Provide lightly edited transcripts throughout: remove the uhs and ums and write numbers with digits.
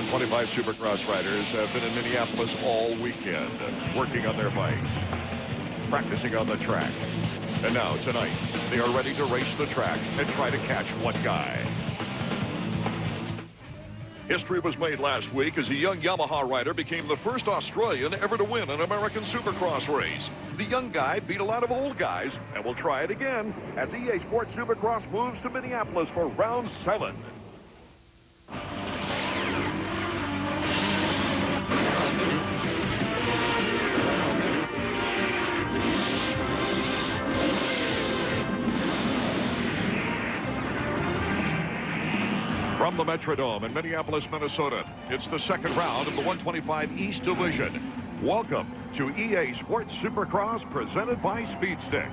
125 Supercross riders have been in Minneapolis all weekend, working on their bikes, practicing on the track. And now, tonight, they are ready to race the track and try to catch one guy. History was made last week as a young Yamaha rider became the first Australian ever to win an American Supercross race. The young guy beat a lot of old guys, and we'll try it again as EA Sports Supercross moves to Minneapolis for round 7. From the Metrodome in Minneapolis, Minnesota, it's the second round of the 125 East Division. Welcome to EA Sports Supercross presented by Speed Stick.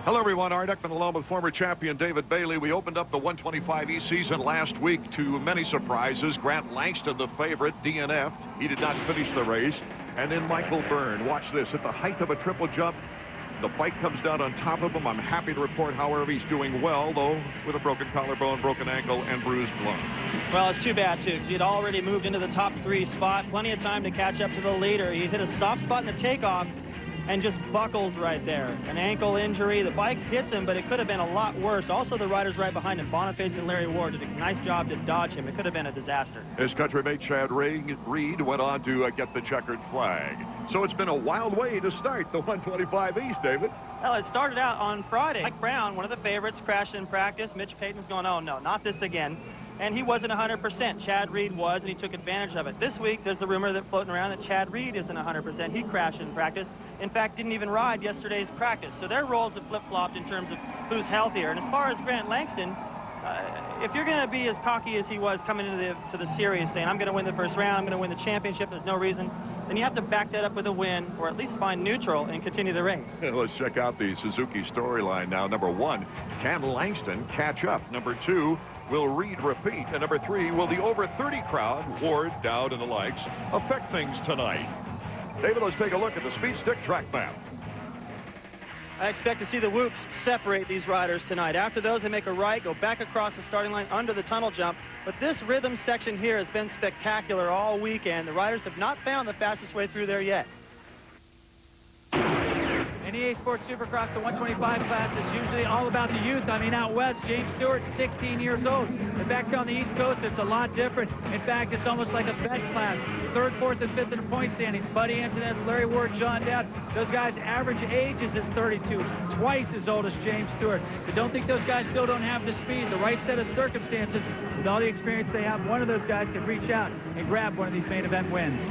Hello, everyone. Art Eckman along with former champion David Bailey. We opened up the 125 East season last week to many surprises. Grant Langston, the favorite, DNF. He did not finish the race. And then Michael Byrne. Watch this. At the height of a triple jump, the bike comes down on top of him. I'm happy to report, however, he's doing well, though, with a broken collarbone, broken ankle, and bruised lung. Well, it's too bad, too, because he'd already moved into the top 3 spot. Plenty of time to catch up to the leader. He hit a soft spot in the takeoff and just buckles right there. An ankle injury. The bike hits him, but it could have been a lot worse. Also, the riders right behind him, Boniface and Larry Ward, did a nice job to dodge him. It could have been a disaster. His countrymate Chad Reed went on to get the checkered flag. So it's been a wild way to start the 125 East, David. Well, it started out on Friday. Mike Brown, one of the favorites, crashed in practice. Mitch Payton's going, oh, no, not this again. And he wasn't 100%. Chad Reed was, and he took advantage of it. This week, there's the rumor that floating around that Chad Reed isn't 100%. He crashed in practice. In fact, didn't even ride yesterday's practice. So their roles have flip-flopped in terms of who's healthier. And as far as Grant Langston, if you're going to be as cocky as he was coming into the series, saying, I'm going to win the first round, I'm going to win the championship, there's no reason, then you have to back that up with a win, or at least find neutral and continue the race. Let's check out the Suzuki storyline now. Number 1, can Langston catch up? Number 2, will Reed repeat? And number 3, will the over 30 crowd, Ward, Dowd, and the likes, affect things tonight? David, let's take a look at the Speed Stick track map. I expect to see the whoops separate these riders tonight. After those, they make a right, go back across the starting line under the tunnel jump. But this rhythm section here has been spectacular all weekend. The riders have not found the fastest way through there yet. In EA Sports Supercross, the 125 class is usually all about the youth. I mean, out west, James Stewart, 16 years old. In fact, on the East Coast, it's a lot different. In fact, it's almost like a bet class. 3rd, 4th, and 5th in the point standings. Buddy Antonez, Larry Ward, John Dowd. Those guys' average ages is 32, twice as old as James Stewart. But don't think those guys still don't have the speed, the right set of circumstances. With all the experience they have, one of those guys can reach out and grab one of these main event wins.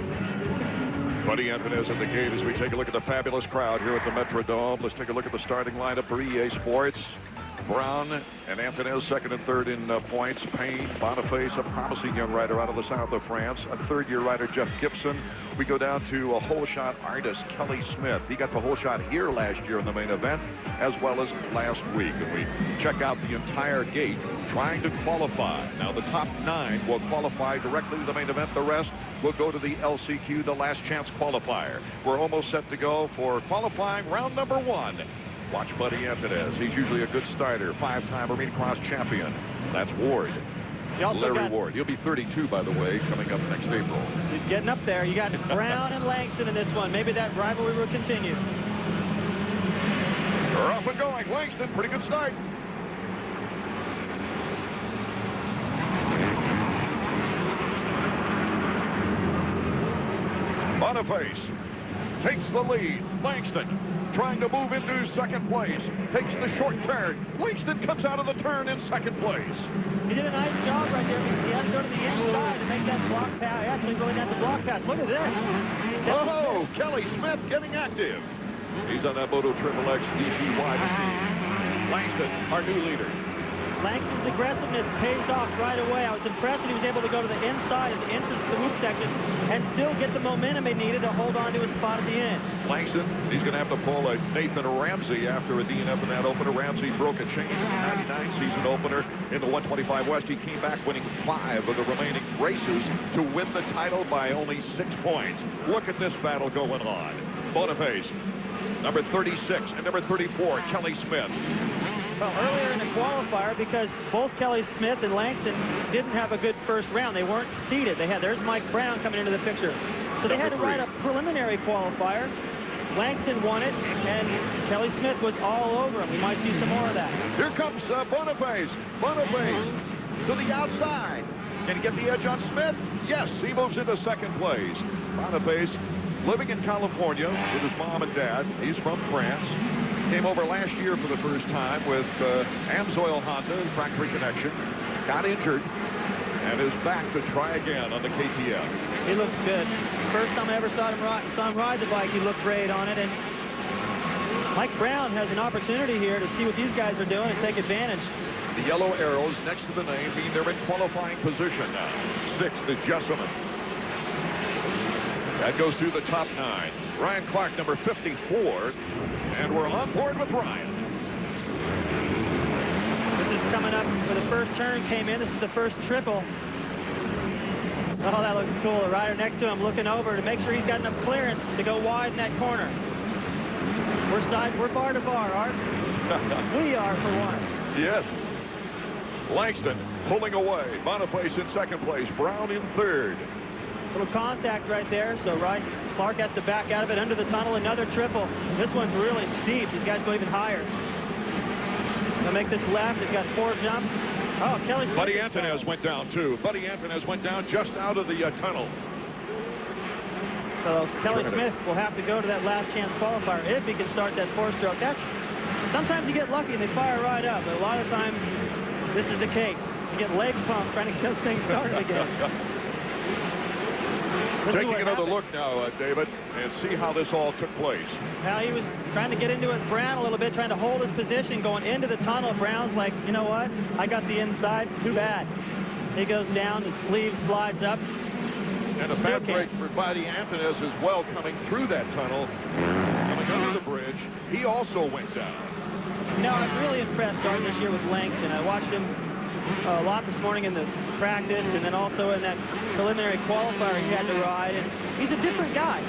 Buddy Antonez at the gate as we take a look at the fabulous crowd here at the Metrodome. Let's take a look at the starting lineup for EA Sports. Brown and Antonez, 2nd and 3rd in points. Payne, Boniface, a promising young rider out of the south of France. A 3rd-year rider, Jeff Gibson. We go down to a whole shot artist, Kelly Smith. He got the whole shot here last year in the main event, as well as last week. And we check out the entire gate trying to qualify. Now, the top 9 will qualify directly to the main event. The rest will go to the LCQ, the last chance qualifier. We're almost set to go for qualifying round number 1. Watch Buddy Antonez. He's usually a good starter. 5-time Arena Cross champion. That's Ward. Larry Ward. He'll be 32, by the way, coming up next April. He's getting up there. You got Brown and Langston in this one. Maybe that rivalry will continue. We're off and going. Langston, pretty good start. Boniface takes the lead. Langston trying to move into 2nd place. Takes the short turn. Langston comes out of the turn in 2nd place. He did a nice job right there because he had to go to the inside to make that block pass. Actually going at the block pass. Look at this. Oh, Kelly Smith getting active. He's on that Moto Triple X DGY machine. Langston, our new leader. Langston's aggressiveness pays off right away. I was impressed that he was able to go to the inside at the entrance to the whoop section and still get the momentum he needed to hold on to his spot at the end. Langston, he's going to have to pull a Nathan Ramsey after a DNF in that opener. Ramsey broke a chain in the 99 season opener in the 125 West. He came back winning 5 of the remaining races to win the title by only 6 points. Look at this battle going on. Boniface, number 36, and number 34, Kelly Smith. Well, earlier in the qualifier, because both Kelly Smith and Langston didn't have a good first round. They weren't seeded. There's Mike Brown coming into the picture. So they had to ride a preliminary qualifier. Langston won it, and Kelly Smith was all over him. We might see some more of that. Here comes Boniface. Boniface to the outside. Can he get the edge on Smith? Yes, he moves into second place. Boniface, living in California with his mom and dad. He's from France. Came over last year for the first time with Amsoil Honda, factory connection. Got injured and is back to try again on the KTM. He looks good. First time I ever saw him ride the bike, he looked great on it. And Mike Brown has an opportunity here to see what these guys are doing and take advantage. The yellow arrows next to the name mean they're in qualifying position now. Sixth is Jessamine. That goes through the top 9. Ryan Clark, number 54. And we're on board with Ryan. This is coming up where the first turn came in. This is the first triple. Oh, that looks cool. The rider next to him looking over to make sure he's got enough clearance to go wide in that corner. We're bar to bar, Art. We are for once. Yes. Langston pulling away. Boniface in second place. Brown in third. Little contact right there. So Clark has to back out of it under the tunnel. Another triple. This one's really steep. These guys go even higher. They'll make this left. He's got 4 jumps. Oh, Kelly Smith. Buddy Antunez went down too. Buddy Antunez went down just out of the tunnel. So Kelly Smith will have to go to that last chance qualifier if he can start that 4-stroke. Sometimes you get lucky and they fire right up, but a lot of times this is the case. You get leg pump trying to get things started again. Taking another look now, David, and see how this all took place. Now he was trying to get into it, Brown, a little bit, trying to hold his position, going into the tunnel. Brown's like, you know what? I got the inside. Too bad. He goes down, the sleeve slides up. And a bad break for Buddy Antunez as well, coming through that tunnel, coming under the bridge. He also went down. You know, I'm really impressed starting this year with Langston. I watched him a lot this morning in the practice, and then also in that preliminary qualifier he had to ride. And he's a different guy.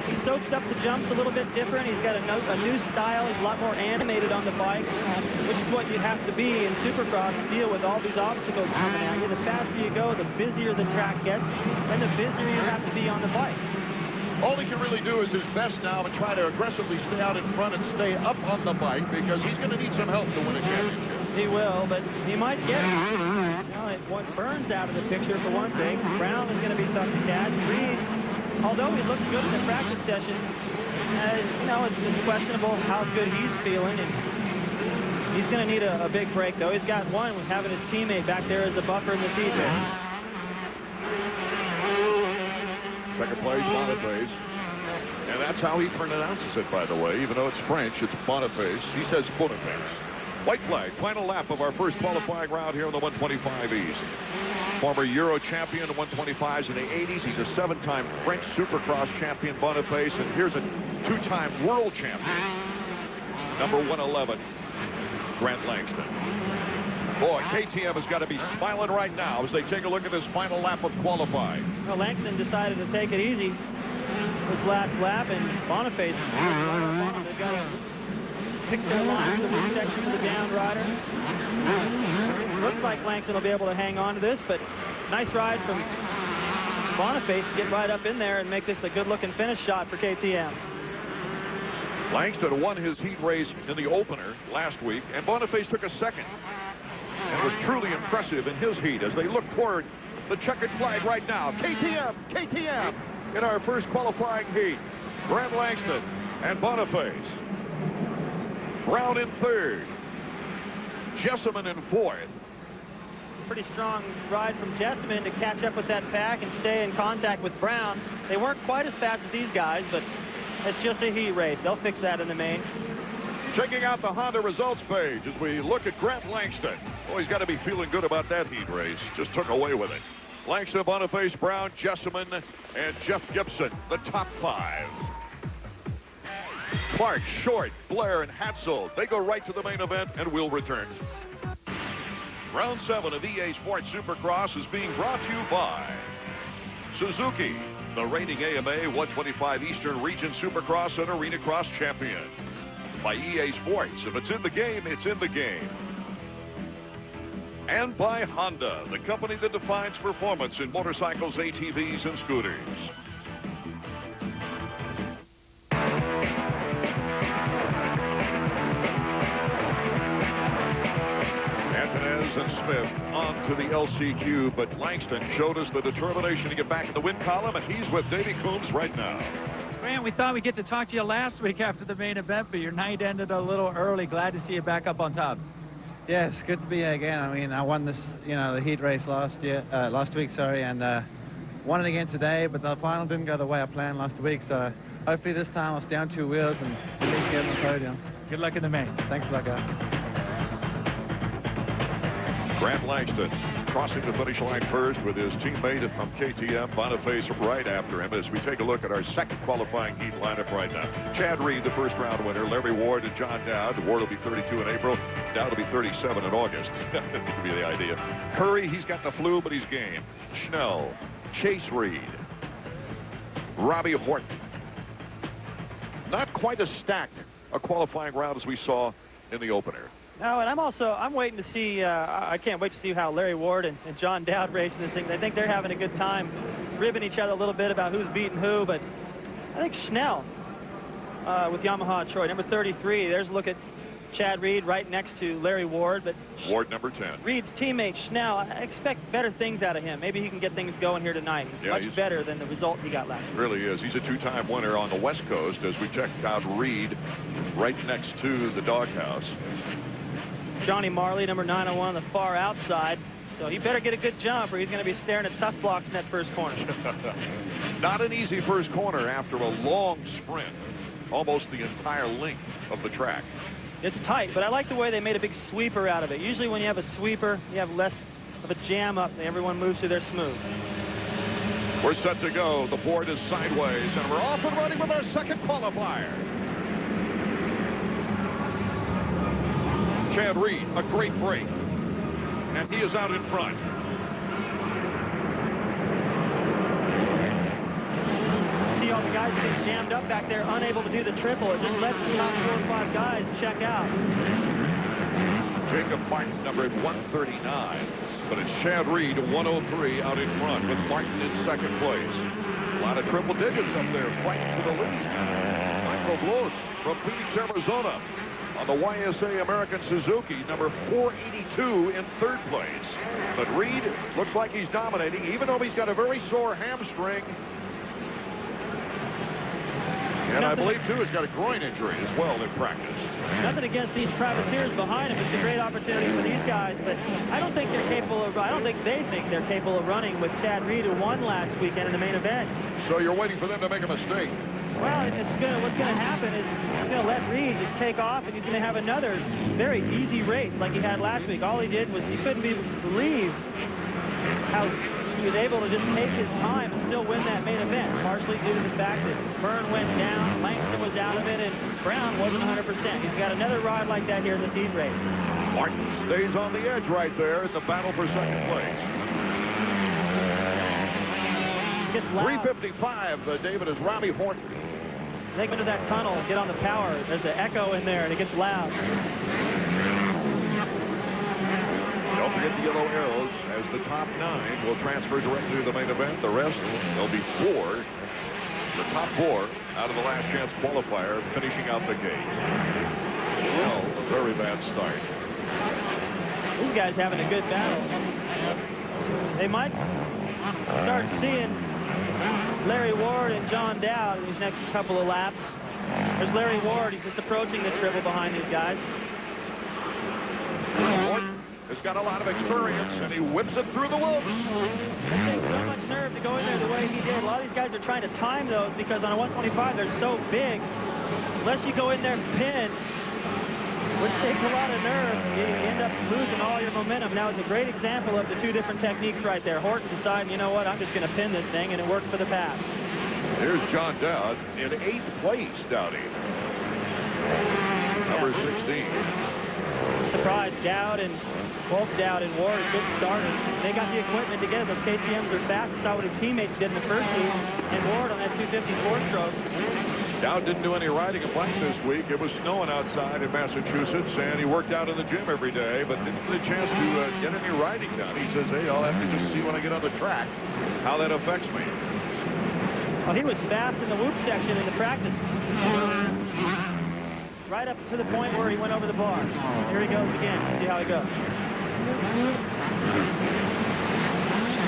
He soaks up the jumps a little bit different. He's got a new style. He's a lot more animated on the bike, which is what you have to be in Supercross to deal with all these obstacles coming at you. The faster you go, the busier the track gets, and the busier you have to be on the bike. All he can really do is his best now and try to aggressively stay out in front and stay up on the bike, because he's going to need some help to win a championship. He will, but he might get it. What Burns out of the picture for one thing. Brown is going to be tough to catch. Reed, although he looked good in the practice session, you know, it's questionable how good he's feeling. And he's going to need a big break, though. He's got one with having his teammate back there as a buffer in the seat. Second place, Boniface. And that's how he pronounces it, by the way. Even though it's French, it's Boniface. He says Boniface. White flag, final lap of our first qualifying round here on the 125 East. Former Euro champion, 125s in the 80s. He's a 7-time French Supercross champion, Boniface. And here's a 2-time world champion, number 111, Grant Langston. Boy, KTM has got to be smiling right now as they take a look at this final lap of qualifying. Well, Langston decided to take it easy this last lap, and Boniface, they've got to pick their line for the section of the down rider. Looks like Langston will be able to hang on to this, but nice ride from Boniface to get right up in there and make this a good-looking finish shot for KTM. Langston won his heat race in the opener last week, and Boniface took a second. And was truly impressive in his heat as they look toward the checkered flag right now. KTM in our first qualifying heat. Grant Langston and Boniface. Brown in third. Jessamine in fourth. Pretty strong ride from Jessamine to catch up with that pack and stay in contact with Brown. They weren't quite as fast as these guys, but it's just a heat race. They'll fix that in the main. Checking out the Honda results page as we look at Grant Langston. Oh, he's got to be feeling good about that heat race. Just took away with it. Langston, Boniface, Brown, Jessamine, and Jeff Gibson, the top 5. Clark, Short, Blair, and Hatzel, they go right to the main event, and we'll return. Round 7 of EA Sports Supercross is being brought to you by Suzuki, the reigning AMA 125 Eastern Region Supercross and Arena Cross champion. by EA Sports. If it's in the game, it's in the game. And by Honda, the company that defines performance in motorcycles, ATVs, and scooters. Antunez and Smith on to the LCQ, but Langston showed us the determination to get back in the win column, and he's with Davey Coombs right now. Grant, we thought we'd get to talk to you last week after the main event, but your night ended a little early. Glad to see you back up on top. Yeah, it's good to be here again. I mean, I won this, the heat race last week, and won it again today, but the final didn't go the way I planned last week, so hopefully this time I'll stay on 2 wheels and at least get on the podium. Good luck in the main. Thanks a lot, guys. Grant Langston crossing the finish line first with his teammate from KTM, Boniface, right after him as we take a look at our second qualifying heat lineup right now. Chad Reed, the first round winner, Larry Ward and John Dowd. Ward will be 32 in April. Dowd will be 37 in August. That could be the idea. Curry, he's got the flu, but he's game. Schnell, Chase Reed, Robbie Horton. Not quite as stacked a qualifying round as we saw in the opener. No, and I'm waiting to see, I can't wait to see how Larry Ward and John Dowd race in this thing. I think they're having a good time ribbing each other a little bit about who's beating who, but I think Schnell with Yamaha Troy, number 33, there's a look at Chad Reed right next to Larry Ward, but Ward number 10. Reed's teammate Schnell, I expect better things out of him. Maybe he can get things going here tonight. He's better than the result he got last year. Really is. He's a two-time winner on the West Coast as we check out Reed right next to the doghouse. Johnny Marley, number 901 on the far outside. So he better get a good jump or he's going to be staring at tough blocks in that first corner. Not an easy first corner after a long sprint, almost the entire length of the track. It's tight, but I like the way they made a big sweeper out of it. Usually when you have a sweeper, you have less of a jam up and everyone moves through their smooth. We're set to go. The board is sideways, and we're off and running with our second qualifier. Chad Reed, a great break, and he is out in front. See all the guys getting jammed up back there, unable to do the triple. It just lets the top 4 or 5 guys check out. Jacob Martin, number 139, but it's Chad Reed, 103, out in front with Martin in second place. A lot of triple digits up there, fighting for the lead. Michael Bloss from Phoenix, Arizona, on the YSA American Suzuki, number 482 in third place. But Reed looks like he's dominating, even though he's got a very sore hamstring. And I believe, too, he's got a groin injury as well in practice. Nothing against these privateers behind him. It's a great opportunity for these guys, but I don't think they're capable of, I don't think they think they're capable of running with Chad Reed, who won last weekend in the main event. So you're waiting for them to make a mistake. Well, what's going to happen is he's going to let Reed just take off, and he's going to have another very easy race like he had last week. All he did was he couldn't believe how he was able to just take his time and still win that main event, partially due to the fact that Byrne went down, Langston was out of it, and Brown wasn't 100%. He's got another ride like that here in this heat race. Martin stays on the edge right there in the battle for second place. 3:55, David, is Robbie Horton. Take him into that tunnel, get on the power. There's an echo in there, and it gets loud. Don't forget the yellow arrows as the top 9 will transfer directly to the main event. The rest, there'll be 4. The top 4 out of the last chance qualifier finishing out the gate. Well, a very bad start. These guys having a good battle. They might start seeing Larry Ward and John Dowd in these next couple of laps. There's Larry Ward. He's just approaching the triple behind these guys. Horton has got a lot of experience, and he whips it through the whoops. It takes so much nerve to go in there the way he did. A lot of these guys are trying to time those because on a 125 they're so big. Unless you go in there and pin, which takes a lot of nerve, you end up losing all your momentum. Now, it's a great example of the 2 different techniques right there. Horton deciding, you know what, I'm just going to pin this thing, and it worked for the pass. Here's John Dowd in 8th place, Dowdy. Number 16. Surprise, Dowd and both Dowd and Ward are good starters. They got the equipment together. Those KTMs are fast. Saw what his teammates did in the first heat. And Ward on that 250 4-stroke. Dowd didn't do any riding a bike this week. It was snowing outside in Massachusetts, and he worked out in the gym every day, but didn't get a chance to get any riding done. He says, hey, I'll have to just see when I get on the track how that affects me. Well, he was fast in the whoop section in the practice. Right up to the point where he went over the bar. Here he goes again. See how he goes.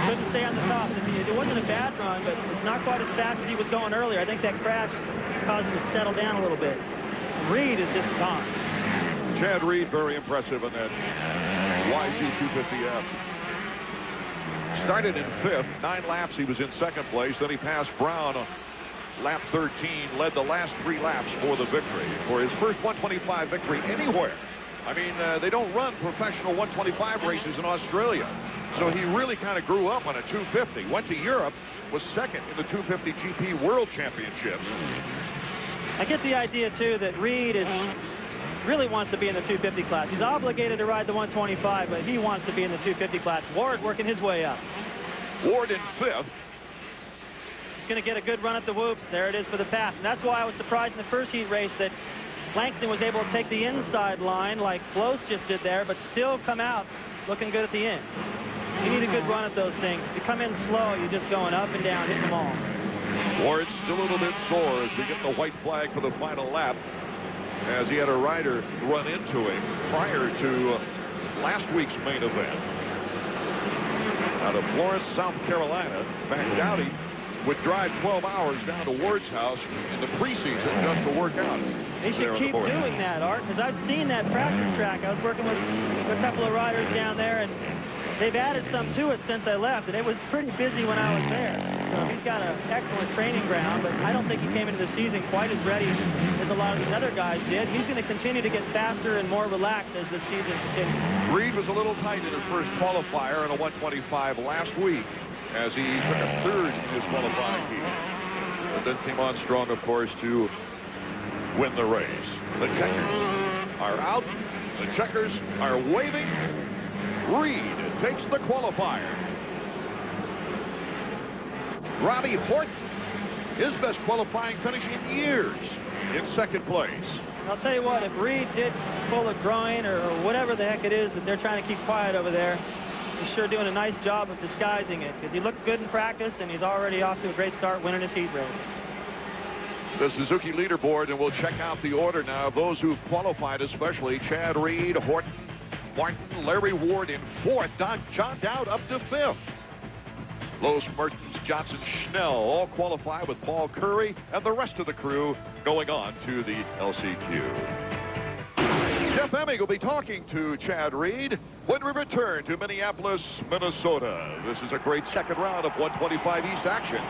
Couldn't stay on the top. It wasn't a bad run, but it's not quite as fast as he was going earlier. I think that crash caused him to settle down a little bit. Reed is just gone. Chad Reed, very impressive in that YZ 250F. Started in 5th, 9 laps he was in 2nd place. Then he passed Brown on lap 13, led the last 3 laps for the victory. For his first 125 victory anywhere. I mean, they don't run professional 125 races in Australia. So he really kind of grew up on a 250. Went to Europe, was 2nd in the 250 GP World Championships. I get the idea, too, that Reed really wants to be in the 250 class. He's obligated to ride the 125, but he wants to be in the 250 class. Ward working his way up. Ward in 5th. He's going to get a good run at the whoops. There it is for the pass. And that's why I was surprised in the first heat race that Langston was able to take the inside line like Close just did there, but still come out looking good at the end. You need a good run at those things. If you come in slow, you're just going up and down, hitting them all. Ward's still a little bit sore as we get the white flag for the final lap, as he had a rider run into him prior to last week's main event. Out of Florence, South Carolina, Matt Dowdy would drive 12 hours down to Ward's house in the preseason just to work out. They should keep doing that, Art, because I've seen that practice track. I was working with a couple of riders down there, and they've added some to it since I left, and it was pretty busy when I was there. So he's got an excellent training ground, but I don't think he came into the season quite as ready as a lot of the other guys did. He's going to continue to get faster and more relaxed as the season continues. Reed was a little tight in his first qualifier in a 125 last week, as he took a 3rd in his qualifying heat. But then came on strong, of course, to win the race. The checkers are out. The checkers are waving. Reed takes the qualifier. Robbie Horton, his best qualifying finish in years, in 2nd place. I'll tell you what, if Reed did pull a groin or whatever the heck it is that they're trying to keep quiet over there, he's sure doing a nice job of disguising it, because he looked good in practice and he's already off to a great start winning his heat race. The Suzuki leaderboard, and we'll check out the order now of those who've qualified, especially Chad Reed, Horton, Martin, Larry Ward in 4th, John Dowd up to 5th. Lowe's, Mertens, Johnson, Schnell all qualify with Paul Curry and the rest of the crew going on to the LCQ. Jeff Emig will be talking to Chad Reed when we return to Minneapolis, Minnesota. This is a great second round of 125 East action.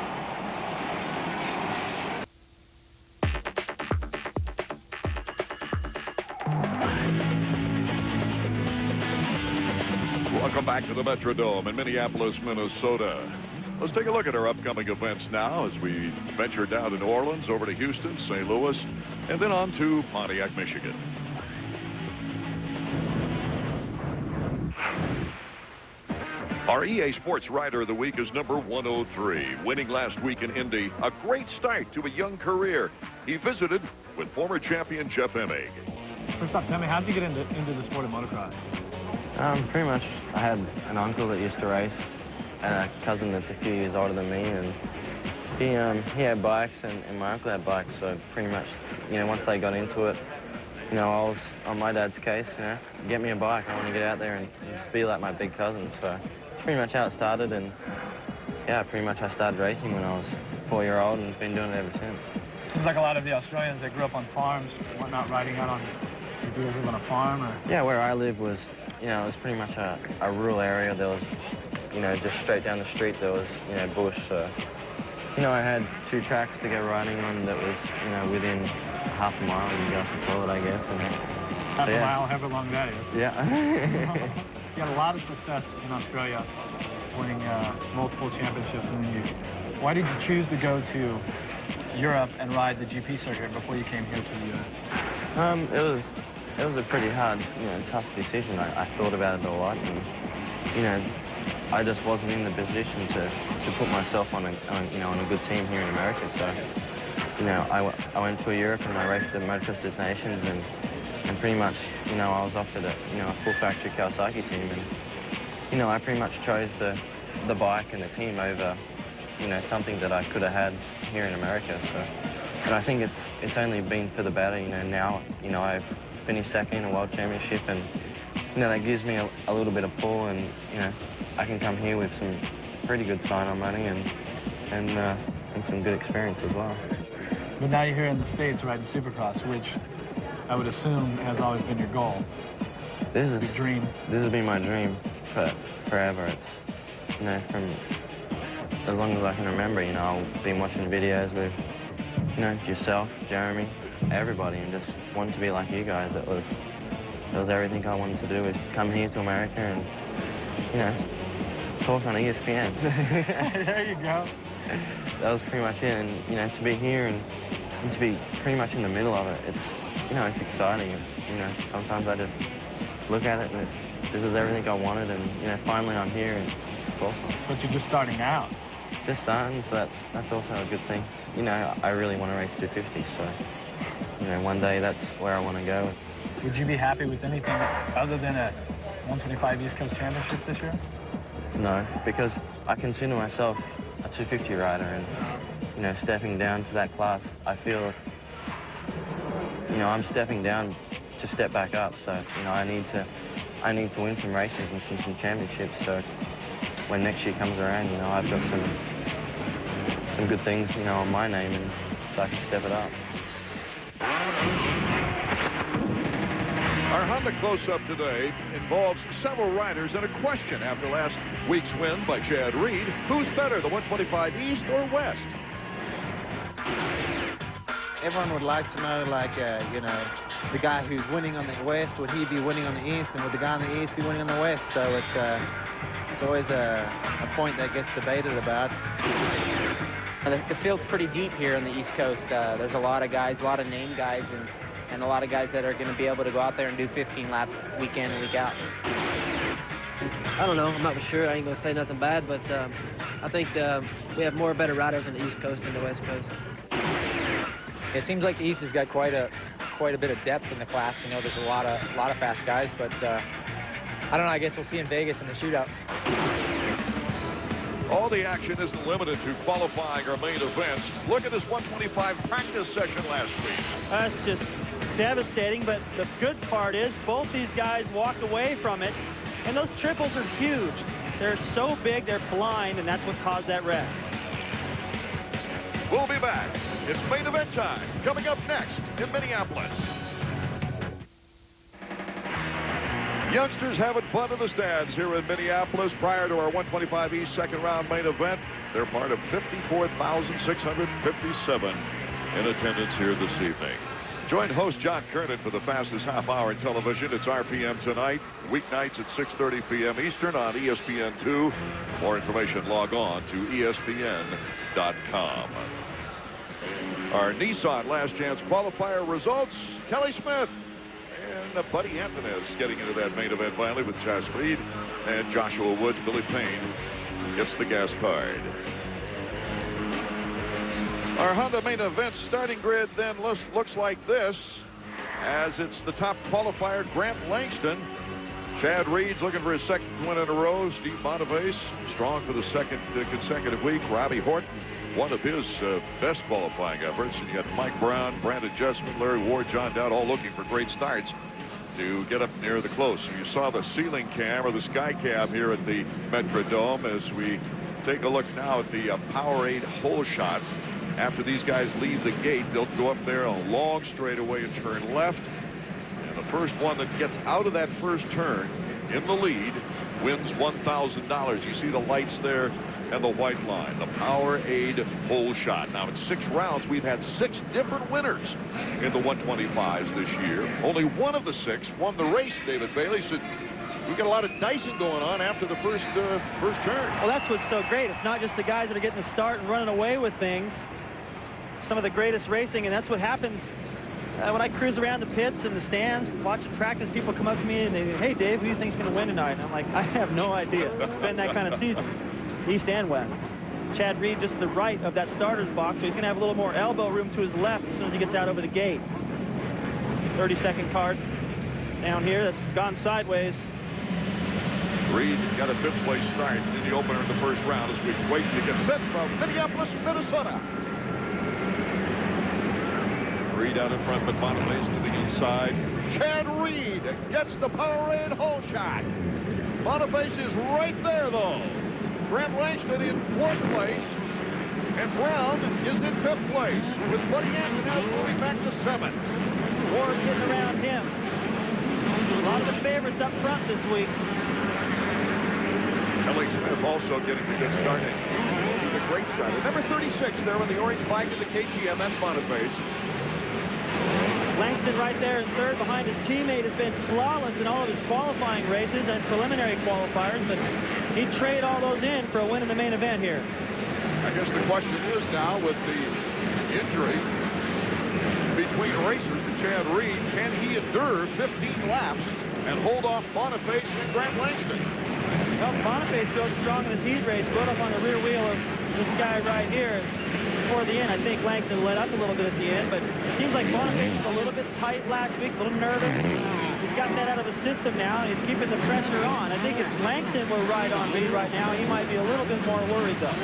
Welcome back to the Metrodome in Minneapolis, Minnesota. Let's take a look at our upcoming events now as we venture down to New Orleans, over to Houston, St. Louis, and then on to Pontiac, Michigan. Our EA Sports Rider of the Week is number 103, winning last week in Indy. A great start to a young career. He visited with former champion Jeff Emig. First off, tell me, how did you get into the sport of motocross? Pretty much, I had an uncle that used to race and a cousin that's a few years older than me, and he had bikes and my uncle had bikes, so pretty much, once they got into it, I was on my dad's case, get me a bike, I want to get out there and be like my big cousin, so that's pretty much how it started, and yeah, pretty much I started racing when I was 4-year-old and been doing it ever since. Seems like a lot of the Australians, they grew up on farms, whatnot, riding out on, do you live on a farm? Or? Yeah, where I live was, it was pretty much a rural area. There was, just straight down the street there was, bush. So, I had 2 tracks to go riding on that was, within half a mile, you guys can call it, I guess. And, half a mile, however long that is. Yeah. You had a lot of success in Australia, winning multiple championships. Why did you choose to go to Europe and ride the GP circuit before you came here to the U.S.? It was a pretty hard, tough decision. I thought about it a lot, and I just wasn't in the position to put myself on a good team here in America. So you know, I went to Europe and I raced at Motocross Des Nations, and pretty much, you know, I was offered a full factory Kawasaki team, and, you know, I pretty much chose the bike and the team over, you know, something that I could have had here in America. So, and I think it's only been for the better. You know, now, you know, I've finished second in a world championship, and, you know, that gives me a little bit of pull, and, you know, I can come here with some pretty good sign-on money and some good experience as well. But now you're here in the States riding Supercross, which I would assume has always been your goal. This is your dream. This has been my dream for forever. It's, you know, from as long as I can remember, you know, I've been watching videos with, you know, yourself, Jeremy, everybody, and just wanted to be like you guys. It was everything I wanted to do, was come here to America and, you know, talk on ESPN. There you go. That was pretty much it, and, you know, to be here and to be pretty much in the middle of it, it's, you know, it's exciting. You know, sometimes I just look at it and this is everything I wanted, and, you know, finally I'm here, and it's awesome. But you're just starting out. Just starting, so that's also a good thing. You know, I really want to race 250, so, you know, one day that's where I want to go. Would you be happy with anything other than a 125 East Coast Championship this year? No, because I consider myself a 250 rider, and, you know, stepping down to that class, I feel, you know, I'm stepping down to step back up. So, you know, I need to win some races and some championships. So when next year comes around, you know, I've got some good things, you know, on my name, and so I can step it up. Our Honda close-up today involves several riders and a question after last week's win by Chad Reed. Who's better, the 125 East or West? Everyone would like to know, like, you know, the guy who's winning on the West, would he be winning on the East, and would the guy on the East be winning on the West? So it's always a point that gets debated about. The field's pretty deep here on the East Coast. There's a lot of guys, a lot of name guys, and a lot of guys that are going to be able to go out there and do 15 laps week in and week out. I don't know. I'm not for sure. I ain't going to say nothing bad, but I think we have more better riders on the East Coast than the West Coast. It seems like the East has got quite a bit of depth in the class. You know, there's a lot of fast guys, but I don't know. I guess we'll see in Vegas in the shootout. All the action isn't limited to qualifying or main events. Look at this 125 practice session last week. That's just devastating, but the good part is both these guys walked away from it, and those triples are huge. They're so big, they're blind, and that's what caused that wreck. We'll be back. It's main event time, coming up next in Minneapolis. Youngsters having fun in the stands here in Minneapolis prior to our 125 East second round main event. They're part of 54,657 in attendance here this evening. Join host John Kernan for the fastest half hour in television. It's RPM tonight, weeknights at 6:30 p.m. Eastern on ESPN2. More information, log on to ESPN.com. Our Nissan last chance qualifier results. Kelly Smith and Buddy Antunez getting into that main event finally with Chas Reed and Joshua Woods. Billy Payne gets the gas card. Our Honda main event starting grid then looks like this, as it's the top qualifier, Grant Langston. Chad Reed's looking for his second win in a row. Steve Monteves strong for the second consecutive week. Robbie Horton, one of his best qualifying efforts. And you got Mike Brown, Brandon Justman, Larry Ward, John Dowd, all looking for great starts to get up near the close. You saw the ceiling cam or the sky cam here at the Metrodome as we take a look now at the Powerade hole shot. After these guys leave the gate, they'll go up there on a long straightaway and turn left. And the first one that gets out of that first turn in the lead wins $1,000. You see the lights there and the white line, the Powerade hole shot. Now, in 6 rounds, we've had 6 different winners in the 125s this year. Only one of the 6 won the race, David Bailey. So we've got a lot of dicing going on after the first turn. Well, that's what's so great. It's not just the guys that are getting the start and running away with things. Some of the greatest racing, and that's what happens when I cruise around the pits and the stands, watching practice. People come up to me and they say, "Hey, Dave, who do you think's going to win tonight?" And I'm like, I have no idea. It's been that kind of season, East and West. Chad Reed just to the right of that starter's box, so he's going to have a little more elbow room to his left as soon as he gets out over the gate. 30-second card down here that's gone sideways. Reed got a 5th place start in the opener in the first round as we wait to get set from Minneapolis, Minnesota. Reed out in front, but Boniface to the inside. Chad Reed gets the Powerade hole shot. Boniface is right there, though. Grant Langston in 4th place, and Brown is in 5th place, with Buddy Antonelli moving back to 7th. Ward getting around him. A lot of the favorites up front this week. Kelly Smith also getting a good start. He's a great starter. Number 36 there on the orange bike in the KTM. That's Boniface. Langston right there in 3rd behind his teammate has been flawless in all of his qualifying races and preliminary qualifiers, but he'd trade all those in for a win in the main event here. I guess the question is now with the injury between racers to Chad Reed, can he endure 15 laps and hold off Boniface and Grant Langston? Well, Boniface goes strong in his heat race, put up on the rear wheel of this guy right here. Before the end, I think Langston let up a little bit at the end, but it seems like Boniface was a little bit tight last week, a little nervous. He's got that out of the system now, and he's keeping the pressure on. I think if Langston were right on Reed right now, he might be a little bit more worried, though.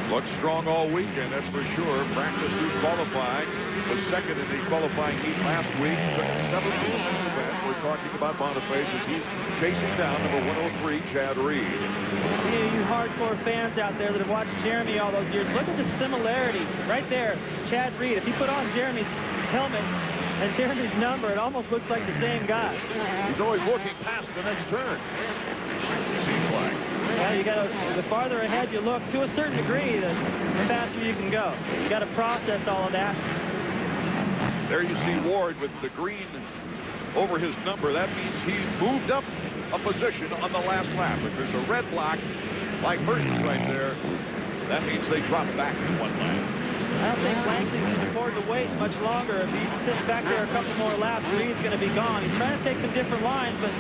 Looked strong all weekend, that's for sure. Practiced through qualifying. Was 2nd in the qualifying heat last week. Took 7th in the main event. We're talking about Boniface as he's chasing down number 103, Chad Reed. Any of you hardcore fans out there that have watched Jeremy all those years, look at the similarity right there. Chad Reed, if you put on Jeremy's helmet and Jeremy's number, it almost looks like the same guy. He's always looking past the next turn. Seems like. Well, you got to, the farther ahead you look, to a certain degree, the faster you can go. You got to process all of that. There you see Ward with the green over his number. That means he's moved up a position on the last lap. If there's a red block, like Merton's right there, that means they drop back in 1 lap. I don't think Langston can afford to wait much longer. If he sits back there a couple more laps, Reed's going to be gone. He's trying to take some different lines, but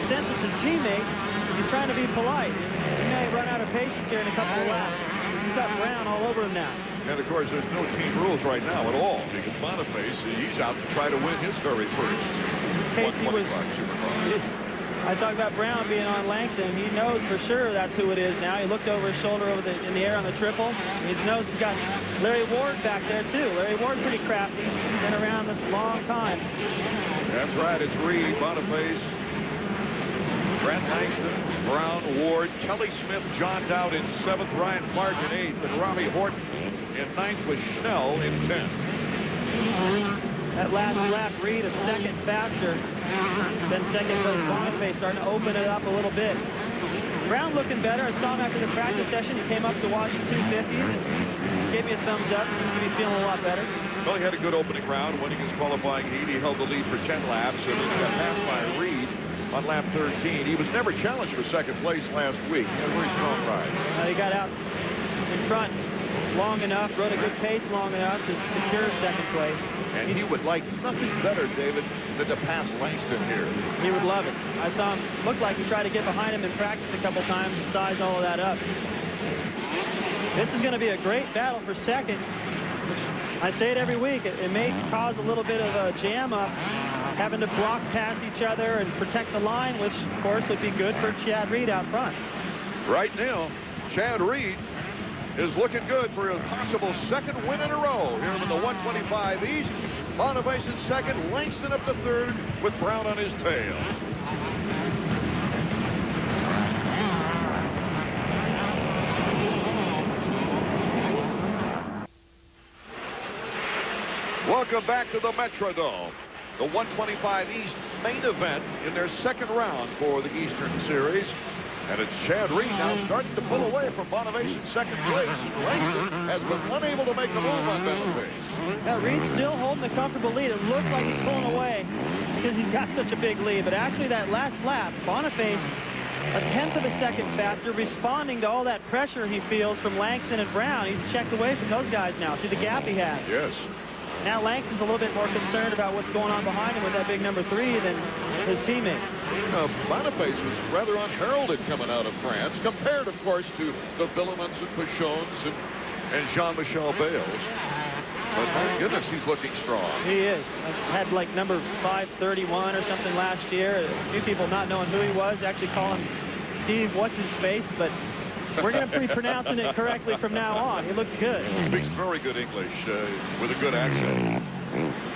since it's his teammate, he's trying to be polite. He may run out of patience here in a couple of laps. He's got Brown all over him now. And, of course, there's no team rules right now at all because Boniface, he's out to try to win his very first. I talked about Brown being on Langston. He knows for sure that's who it is now. He looked over his shoulder in the air on the triple. He knows he's got Larry Ward back there, too. Larry Ward's pretty crafty. He's been around this long time. That's right. It's Reed, Boniface, Grant Langston, Brown, Ward, Kelly Smith, John Dowd in 7th, Ryan Clark in 8th, and Robbie Horton in 9th with Schnell in 10th. That last lap, Reed a second faster than second place. Boniface starting to open it up a little bit. Brown looking better. I saw him after the practice session. He came up to watch the 250s and gave me a thumbs up. Seems to be feeling a lot better. Well, he had a good opening round, winning his qualifying heat. He held the lead for 10 laps, and then he got passed by Reed on lap 13. He was never challenged for 2nd place last week. He had a very strong ride. He got out in front long enough, rode a good pace long enough to secure 2nd place. And he would like nothing better, David, than to pass Langston here. He would love it. I saw him, looked like he tried to get behind him in practice a couple times and size all of that up. This is going to be a great battle for 2nd. I say it every week. It may cause a little bit of a jam up, having to block past each other and protect the line, which, of course, would be good for Chad Reed out front. Right now, Chad Reed is looking good for a possible 2nd win in a row here in the 125 East. Boniface in 2nd, Langston up to 3rd with Brown on his tail. Welcome back to the Metrodome. The 125 East main event in their 2nd round for the Eastern Series. And it's Chad Reed now starting to pull away from Boniface in 2nd place. And Langston has been unable to make a move on Boniface. Now, Reed's still holding a comfortable lead. It looks like he's pulling away because he's got such a big lead. But actually, that last lap, Boniface, a 1/10 of a second faster, responding to all that pressure he feels from Langston and Brown. He's checked away from those guys now. See the gap he has. Yes. Now Langston's a little bit more concerned about what's going on behind him with that big number 3 than his teammate. Boniface was rather unheralded coming out of France, compared, of course, to the Billemans and Pichons and Jean-Michel Bales. But my goodness, he's looking strong. He is. Had like number 531 or something last year. A few people not knowing who he was actually call him Steve What's-His-Face, but we're going to be pronouncing it correctly from now on. He looks good. Speaks very good English with a good accent.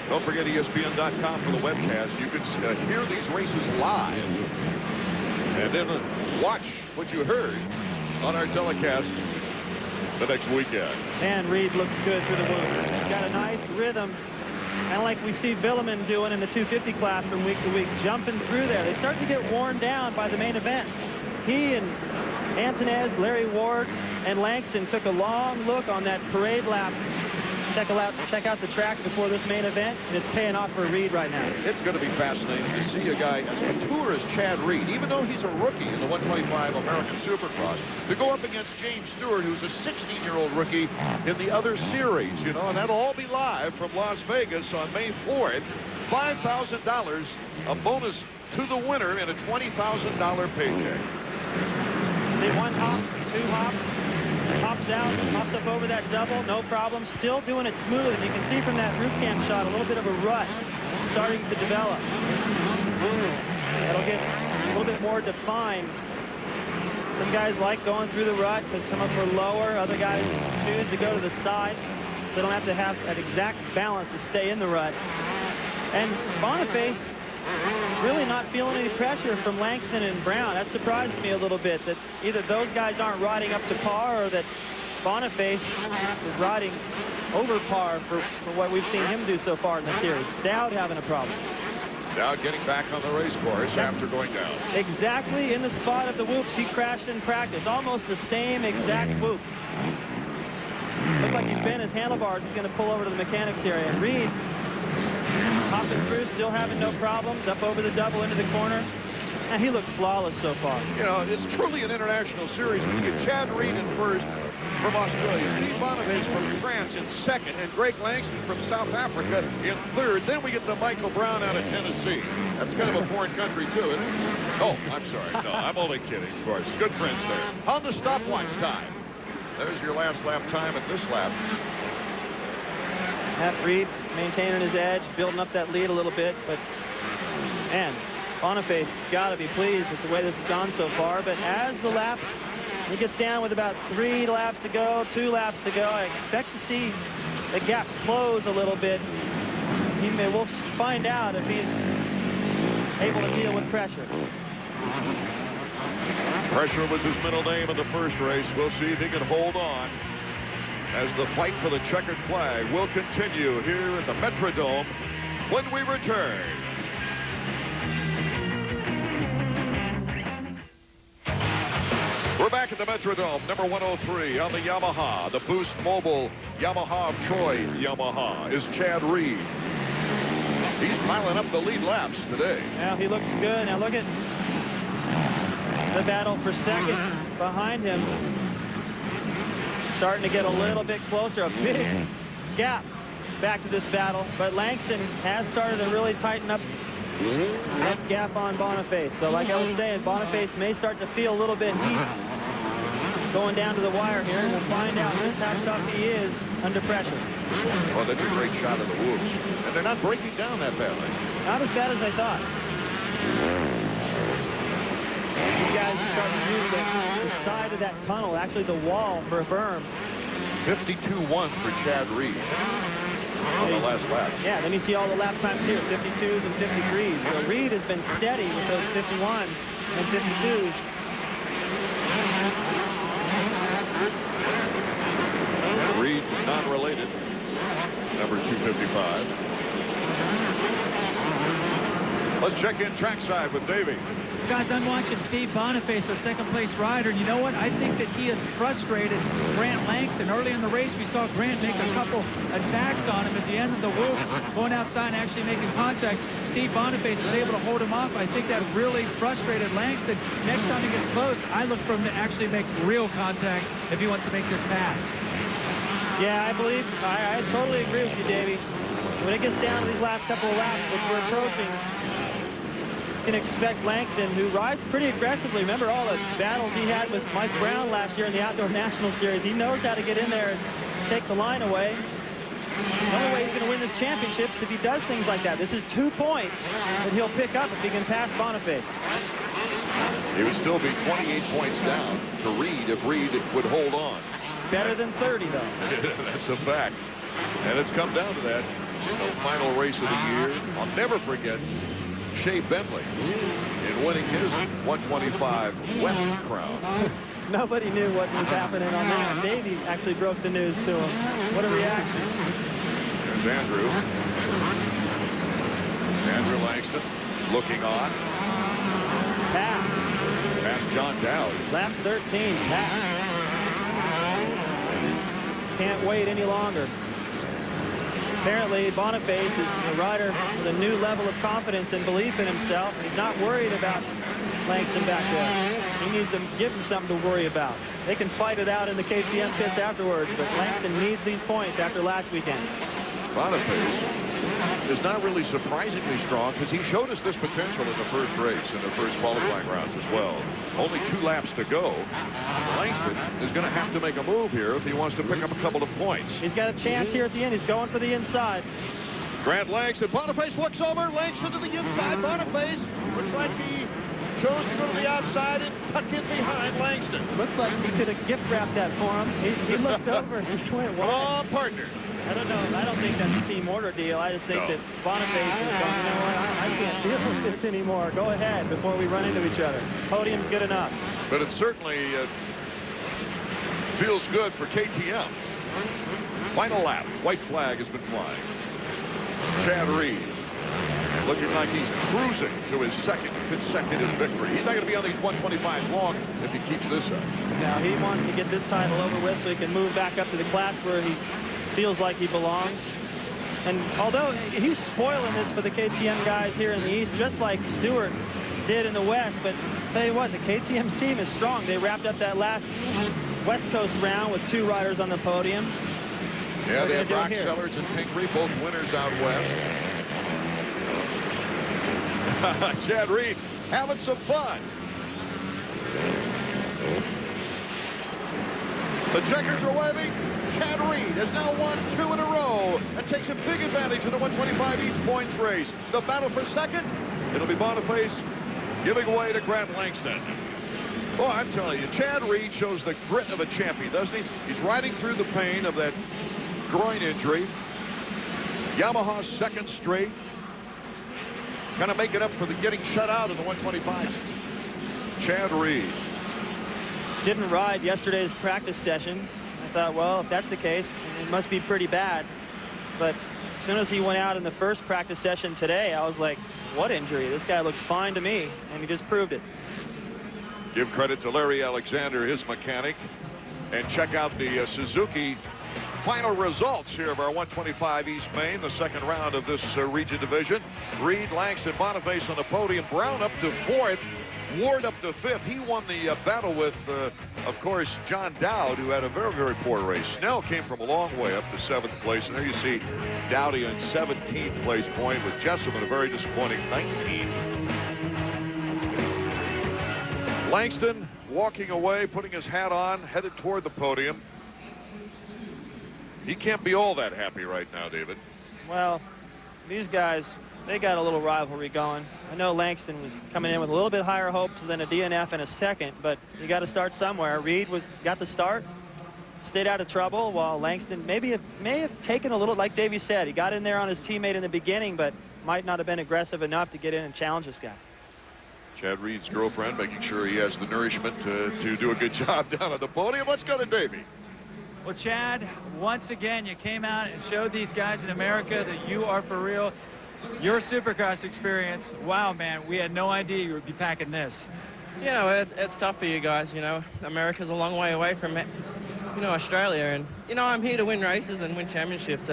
Don't forget ESPN.com for the webcast. You can hear these races live and then watch what you heard on our telecast the next weekend. And Reed looks good through the woods. He's got a nice rhythm, kind of like we see Villeman doing in the 250 class from week to week, jumping through there. They start to get worn down by the main event. He and Antunez, Larry Ward, and Langston took a long look on that parade lap. Check out the track before this main event, and it's paying off for Reed right now. It's going to be fascinating to see a guy as mature as Chad Reed, even though he's a rookie in the 125 American Supercross, to go up against James Stewart, who's a 16-year-old rookie in the other series, you know, and that'll all be live from Las Vegas on May 4th. $5,000, a bonus to the winner, and a $20,000 paycheck. They 1 hop, 2 hops. Hops out, hops up over that double, no problem. Still doing it smooth. You can see from that roof cam shot a little bit of a rut starting to develop. It'll get a little bit more defined. Some guys like going through the rut because some of them are lower. Other guys choose to go to the side. So they don't have to have that exact balance to stay in the rut. And Boniface really not feeling any pressure from Langston and Brown. That surprised me a little bit, that either those guys aren't riding up to par or that Boniface is riding over par for what we've seen him do so far in the series. Dowd having a problem. Dowd getting back on the race course after going down. Exactly in the spot of the whoops he crashed in practice. Almost the same exact whoop. Looks like he's bent his handlebars. He's going to pull over to the mechanics area. And Reed hopping through, still having no problems, up over the double into the corner. And he looks flawless so far. You know, it's truly an international series. When you get Chad Reed in first from Australia, Steve Boniface from France in second, and Greg Langston from South Africa in third. Then we get the Michael Brown out of Tennessee. That's kind of a foreign country, too, isn't it? Oh, I'm sorry. No, I'm only kidding, of course. Good friends there. On the stopwatch time. There's your last lap time at this lap. Matt Reed maintaining his edge, building up that lead a little bit, but man, Boniface got to be pleased with the way this has gone so far. But as the lap, he gets down with about 3 laps to go, 2 laps to go. I expect to see the gap close a little bit. We'll find out if he's able to deal with pressure. Pressure was his middle name in the first race. We'll see if he can hold on as the fight for the checkered flag will continue here in the Metrodome when we return. We're back at the Metrodome, number 103 on the Yamaha. The Boost Mobile Yamaha of Troy Yamaha is Chad Reed. He's piling up the lead laps today. Now he looks good. Now look at the battle for second behind him. Starting to get a little bit closer, a big gap back to this battle. But Langston has started to really tighten up that gap on Boniface. So like I was saying, Boniface may start to feel a little bit heat going down to the wire here. We'll find out just how tough he is under pressure. Well, that's a great shot of the whoops. And they're not breaking down that badly. Not as bad as I thought. You guys are starting to use the side of that tunnel, actually the wall for a berm. 52-1 for Chad Reed on the last lap. Yeah, then you see all the lap times here, 52s and 53s. So Reed has been steady with those 51s and 52s. Reed, non-related, number 255. Let's check in trackside with Davey. Guys, I'm watching Steve Boniface, our second-place rider. And you know what? I think that he has frustrated Grant Langston. Early in the race, we saw Grant make a couple attacks on him at the end of the whoops, going outside and actually making contact. Steve Boniface is able to hold him off. I think that really frustrated Langston. Next time he gets close, I look for him to actually make real contact if he wants to make this pass. Yeah, I totally agree with you, Davey. when it gets down to these last couple of laps, which we're approaching, you can expect Langston, who rides pretty aggressively. Remember all the battles he had with Mike Brown last year in the Outdoor National Series. He knows how to get in there and take the line away. The only way he's going to win this championship is if he does things like that. This is 2 points that he'll pick up if he can pass Boniface. He would still be 28 points down to Reed if Reed would hold on. Better than 30, though. That's a fact. And it's come down to that. The final race of the year. I'll never forget Shea Bentley in winning his 125 West crown. Nobody knew what was happening on that. Davey actually broke the news to him. What a reaction. There's Andrew. Andrew Langston looking on. Pass. Past John Dowd. Lap 13. Pass. Can't wait any longer. Apparently, Boniface is a rider with a new level of confidence and belief in himself, and he's not worried about Langston back there. He needs to give him something to worry about. They can fight it out in the KTM pits afterwards, but Langston needs these points after last weekend. Boniface is not really surprisingly strong because he showed us this potential in the first race, in the first qualifying rounds as well. Only 2 laps to go. Langston is going to have to make a move here if he wants to pick up a couple of points. He's got a chance here at the end. He's going for the inside. Grant Langston. Boniface looks over. Langston to the inside. Boniface looks like he chose to go to the outside and tuck in behind Langston. Looks like he could have gift wrapped that for him. He looked over and he went wide. Oh, partner. I don't know. I don't think that's a team order deal. I just think that Boniface is going, you know what, I can't deal with this anymore. Go ahead before we run into each other. Podium's good enough. But it certainly feels good for KTM. Final lap. White flag has been flying. Chad Reed looking like he's cruising to his second consecutive victory. He's not going to be on these 125 long if he keeps this up. Now, he wants to get this title over with so he can move back up to the class where he feels like he belongs. And although he's spoiling this for the KTM guys here in the East, just like Stewart did in the West, but I'll tell you what, the KTM team is strong. They wrapped up that last West Coast round with 2 riders on the podium. Yeah, they have Brock Sellers and Pingree, both winners out west. Chad Reed having some fun. The checkers are waving. Chad Reed has now won 2 in a row and takes a big advantage in the 125 East points race. The battle for second, it'll be Boniface giving way to Grant Langston. Oh, I'm telling you, Chad Reed shows the grit of a champion, doesn't he? He's riding through the pain of that groin injury. Yamaha's second straight. Kind of making up for the getting shut out in the 125. Chad Reed. Didn't ride yesterday's practice session. I thought, well, if that's the case, it must be pretty bad. But as soon as he went out in the first practice session today, I was like, what injury? This guy looks fine to me, and he just proved it. Give credit to Larry Alexander, his mechanic, and check out the Suzuki final results here of our 125 East Main, the second round of this region division. Reed, Langston, Boniface on the podium. Brown up to 4th. Ward up to 5th. He won the battle with, of course, John Dowd, who had a very, very poor race. Snell came from a long way up to 7th place. And there you see Dowdy in 17th place point with Jessamine a very disappointing 19th. Langston walking away, putting his hat on, headed toward the podium. He can't be all that happy right now, David. Well, these guys, they got a little rivalry going. I know Langston was coming in with a little bit higher hopes than a DNF in a second, but you got to start somewhere. Reed got the start, stayed out of trouble, while Langston may have taken a little, like Davey said, he got in there on his teammate in the beginning, but might not have been aggressive enough to get in and challenge this guy. Chad Reed's girlfriend making sure he has the nourishment to do a good job down at the podium. Let's go to Davey. Well, Chad, once again, you came out and showed these guys in America that you are for real. Your Supercross experience, wow, man, we had no idea you would be packing this. You know, it's tough for you guys, you know. America's a long way away from, Australia. And, I'm here to win races and win championships.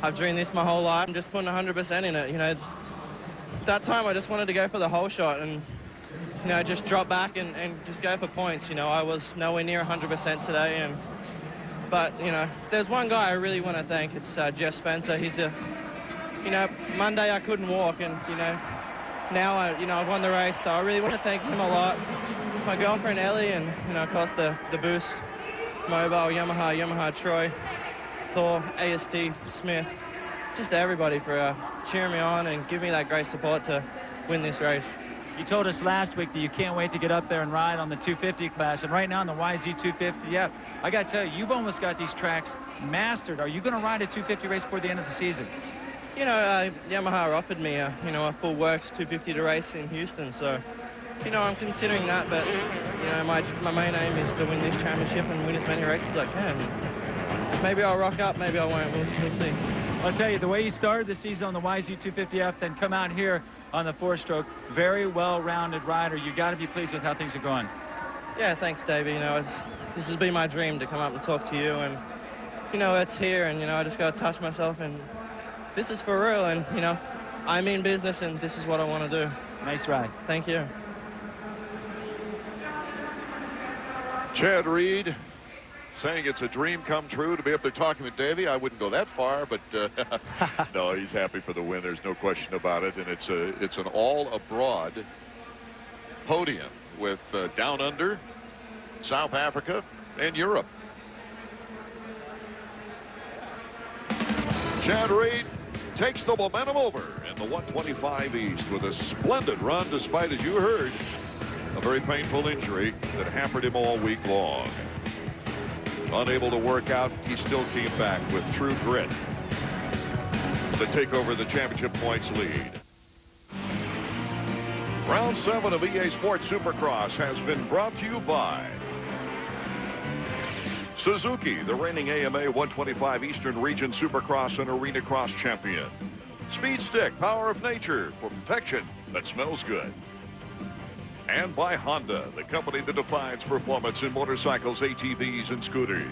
I've dreamed this my whole life. I'm just putting 100% in it, That time I just wanted to go for the whole shot and, just drop back and just go for points. I was nowhere near 100% today. But, there's one guy I really want to thank. It's Jeff Spencer. He's the You know, Monday I couldn't walk, and you know, now I've won the race, so I really want to thank him a lot. My girlfriend Ellie, and you know, of course the Boost Mobile, Yamaha Troy, Thor, AST, Smith, just everybody for cheering me on and giving me that great support to win this race. You told us last week that you can't wait to get up there and ride on the 250 class, and right now in the YZ250F, I got to tell you, you've almost got these tracks mastered. Are you going to ride a 250 race before the end of the season? You know, Yamaha offered me a full works 250 to race in Houston, so you know, I'm considering that, but you know, my main aim is to win this championship and win as many races as I can. Maybe I'll rock up, maybe I won't. We'll see. I'll tell you, the way you started the season on the YZ250F, then come out here on the 4-stroke, very well-rounded rider. You got to be pleased with how things are going. Yeah, thanks, Davey. You know, this has been my dream to come up and talk to you, and you know, it's here, and you know, I just got to touch myself, and this is for real, and you know, I'm in business, and this is what I want to do. Nice ride. Thank you. Chad Reed saying it's a dream come true to be up there talking to Davey. I wouldn't go that far, but no, he's happy for the win. There's no question about it, and it's an all-abroad podium with Down Under, South Africa, and Europe. Chad Reed takes the momentum over in the 125 East with a splendid run, despite, as you heard, a very painful injury that hampered him all week long. Unable to work out, he still came back with true grit to take over the championship points lead. Round 7 of EA Sports Supercross has been brought to you by Suzuki, the reigning AMA 125 Eastern Region Supercross and Arena Cross champion. Speed Stick, power of nature for protection that smells good. And by Honda, the company that defines performance in motorcycles, ATVs, and scooters.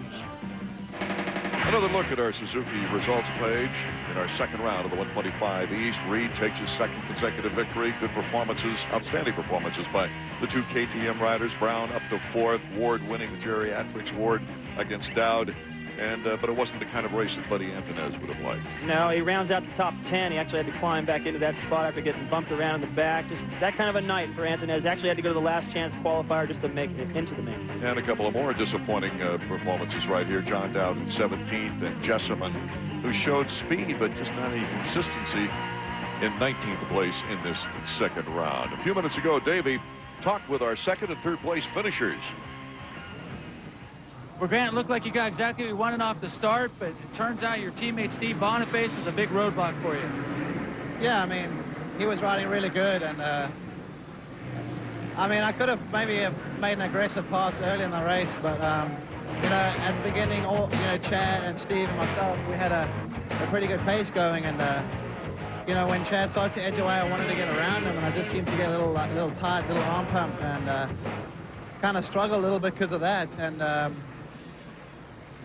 Another look at our Suzuki results page in our second round of the 125 East. Reed takes his second consecutive victory. Good performances, outstanding performances by the two KTM riders. Brown up to fourth. Ward winning the geriatrics. Ward against Dowd. And but it wasn't the kind of race that Buddy Antunez would have liked. No, he rounds out the top 10. He actually had to climb back into that spot after getting bumped around in the back. Just that kind of a night for Antunez. Actually had to go to the last chance qualifier just to make it into the main. And a couple of more disappointing performances right here. John Dowd in 17th, and Jessamine, who showed speed but just not any consistency, in 19th place in this second round. A few minutes ago, Davey talked with our second and third place finishers. Well, Grant, it looked like you got exactly what you wanted off the start, but it turns out your teammate Steve Boniface was a big roadblock for you. Yeah, I mean, he was riding really good, and I mean, I could have maybe made an aggressive pass early in the race, but you know, at the beginning, Chad and Steve and myself, we had a pretty good pace going, and you know, when Chad started to edge away, I wanted to get around him, and I just seemed to get a little tight, little arm pump, and kind of struggled a little bit because of that, and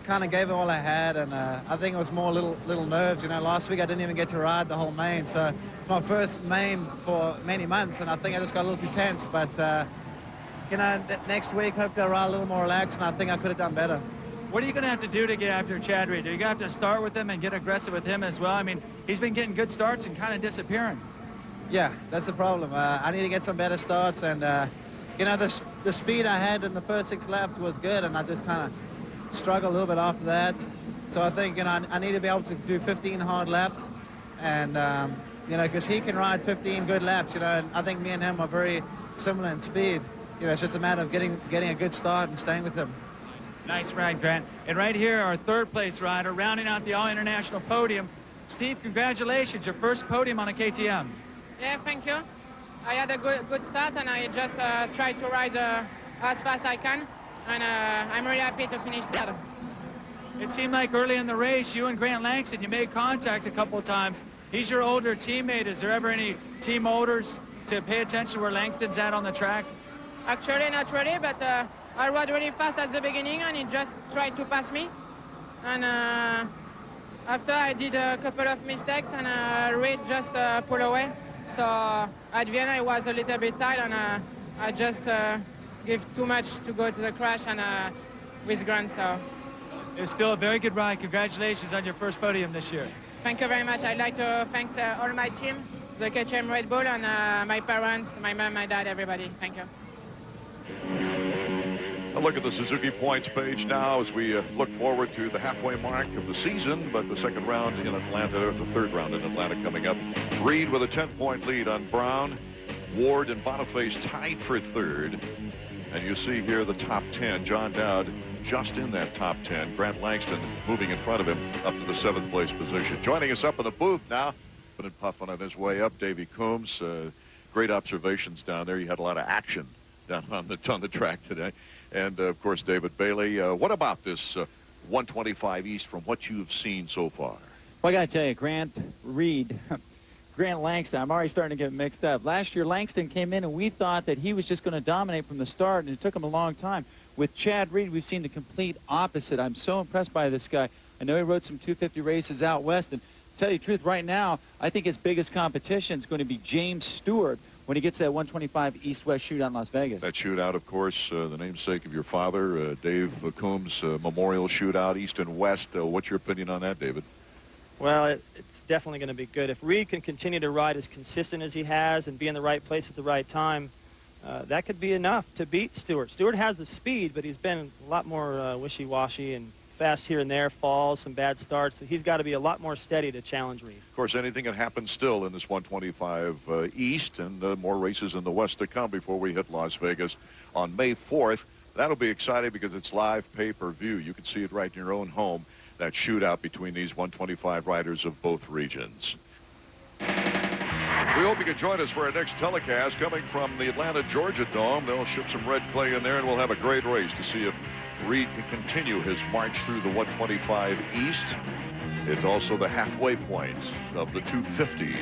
kind of gave it all I had, and I think it was more little nerves. You know, last week I didn't even get to ride the whole main, so it's my first main for many months, and I think I just got a little too tense. But you know, next week hopefully I'll ride a little more relaxed, and I think I could have done better. What are you going to have to do to get after Chad Reed? Are you going to have to start with him and get aggressive with him as well? I mean, he's been getting good starts and kind of disappearing. Yeah, that's the problem. I need to get some better starts, and you know, the speed I had in the first 6 laps was good, and I just kind of struggle a little bit after that. So I think, you know, I need to be able to do 15 hard laps, and you know, because he can ride 15 good laps, you know, and I think me and him are very similar in speed. You know, it's just a matter of getting a good start and staying with him. Nice ride, Grant. And right here, our third place rider, rounding out the all-international podium. Steve, congratulations, your first podium on a KTM. Yeah, thank you. I had a good start, and I just tried to ride as fast as I can. And I'm really happy to finish that. It seemed like early in the race, you and Grant Langston, you made contact a couple of times. He's your older teammate. Is there ever any team orders to pay attention where Langston's at on the track? Actually, not really, but I rode really fast at the beginning, and he just tried to pass me. And after, I did a couple of mistakes, and Reed just pulled away. So at Vienna, I was a little bit tight, and I just give too much to go to the crash and with Grant. So it's still a very good ride. Congratulations on your first podium this year. Thank you very much. I'd like to thank all my team, the KTM Red Bull, and my parents, my mom, my dad, everybody. Thank you. A look at the Suzuki points page now as we look forward to the halfway mark of the season, but the second round in Atlanta, or the third round in Atlanta coming up. Reed with a 10-point lead on Brown. Ward and Boniface tied for third. And you see here the top 10. John Dowd just in that top 10. Grant Langston moving in front of him up to the 7th place position. Joining us up in the booth now, but puffing on his way up, Davey Coombs. Great observations down there. You had a lot of action down on the track today. And, of course, David Bailey. What about this 125 East from what you've seen so far? Well, I got to tell you, Grant, Reed, Grant Langston, I'm already starting to get mixed up. Last year, Langston came in, and we thought that he was just going to dominate from the start, and it took him a long time. With Chad Reed, we've seen the complete opposite. I'm so impressed by this guy. I know he rode some 250 races out west, and to tell you the truth, right now, I think his biggest competition is going to be James Stewart when he gets to that 125 East-West shootout in Las Vegas. That shootout, of course, the namesake of your father, Dave Coombs, Memorial Shootout, East and West. What's your opinion on that, David? Well, it's definitely going to be good. If Reed can continue to ride as consistent as he has and be in the right place at the right time, that could be enough to beat Stewart. Stewart has the speed, but he's been a lot more wishy-washy and fast here and there, falls, some bad starts. So he's got to be a lot more steady to challenge Reed. Of course, anything can happen still in this 125 East, and more races in the West to come before we hit Las Vegas on May 4th. That'll be exciting because it's live pay-per-view. You can see it right in your own home, that shootout between these 125 riders of both regions. We hope you can join us for our next telecast coming from the Atlanta, Georgia Dome. They'll ship some red clay in there, and we'll have a great race to see if Reed can continue his march through the 125 East. It's also the halfway point of the 250